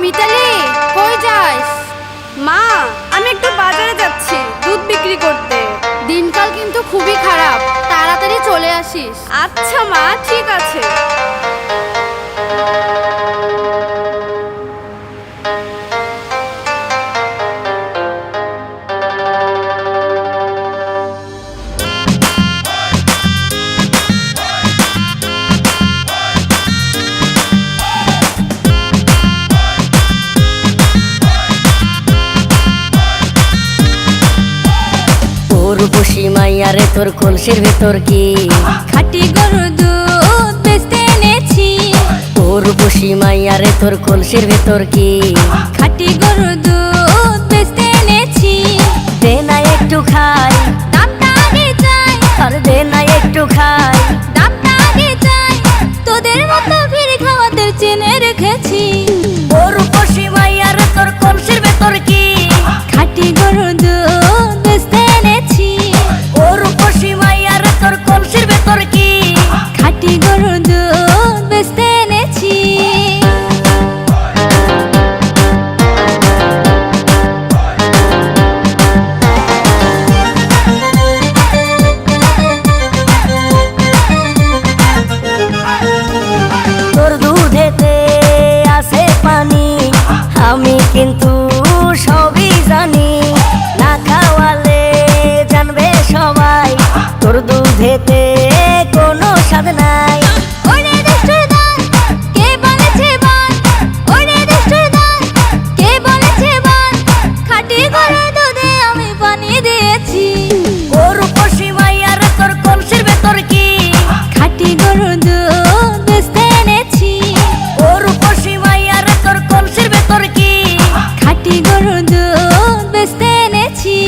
মিতালি, কই যাস? মা, আমি একটু বাজারে যাচ্ছি দুধ বিক্রি করতে। দিনকাল কিন্তু খুবই খারাপ, তাড়াতাড়ি চলে আসিস। আচ্ছা মা, ঠিক আছে। রূপসী মাইয়ারে তোর কলসির ভেতর কি খাঁটি গরুর দুধ বেচতে এনেছি। ও রূপসী মাইয়ারে তোর কলসির ভেতর কি খাঁটি গরুর দুধ বেচতে এনেছি। দে না একটু খাই, দামটা আগে চাই, আর দে না একটু খাই। দামটা আগে চাই, তোদের মতো ফিরে খাওয়াদের চেনে রেখেছি। ও রূপসী মাইয়ারে তোর কলসির ভেতর কি খাঁটি গরুর দুধ বেচতে এনেছি। ও রূপসী মাইয়ারে তোর কলসির ভেতর কি খাঁটি গরুর দুধ বেচতে এনেছি। তোর দুধেতে আছে পানি, আমি কিন্তু সবই জানি। না খাওয়ালে জানবে সবাই তোর দুধেতে কোনো স্বাদ নাই। ওরে দুষ্টুর দল, কে বলেছে বল? ওরে দুষ্টুর দল, কে বলেছে বল? খাঁটি গরুর দুধে আমি পানি দিয়েছি। ও রূপসী মাইয়ারে তোর কলসির ভেতর কি খাঁটি গরুর দুধ বেচতে এনেছি। ও রূপসী মাইয়ারে তোর কলসির ভেতর কি খাঁটি গরুর দুধ বেচতে এনেছি।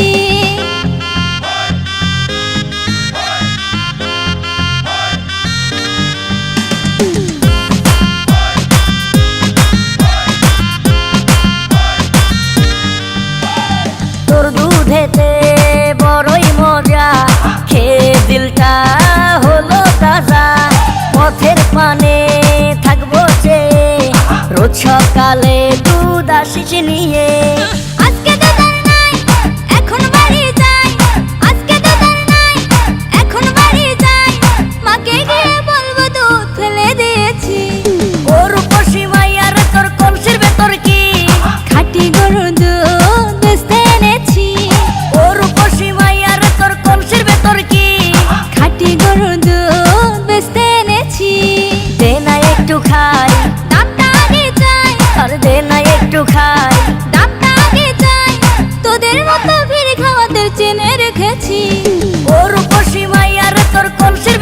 তোর দুধেতে বড়ই মজা, খেয়ে দিলটা হলো তাজা। পথের পানে থাকবো চেয়ে, রোজ সকালে দুধ আসিস নিয়ে। আজকে দুধ আর নাই, এখন বাড়ি যাই। আজকে দুধ আর নাই, এখন বাড়ি যাই। মাকে গিয়ে বলবো দুধ ফেলে দিয়েছি। ও রূপসী মাইয়ারে তোর কলসির ভেতর কি খাঁটি গরুর দুধ বেচতে এনেছি। ও রূপসী মাইয়ারে তোর কলসির ভেতর কি খাঁটি গরুর দুধ বেচতে এনেছি। দে না একটু খাই, দামটা আগে চাই, আর দে না একটু খাই। দামটা আগে চাই, তোদের মতো ফিরে খাওয়াদের চেনে রেখেছি। ও রূপসী মাইয়ারে তোর কলসির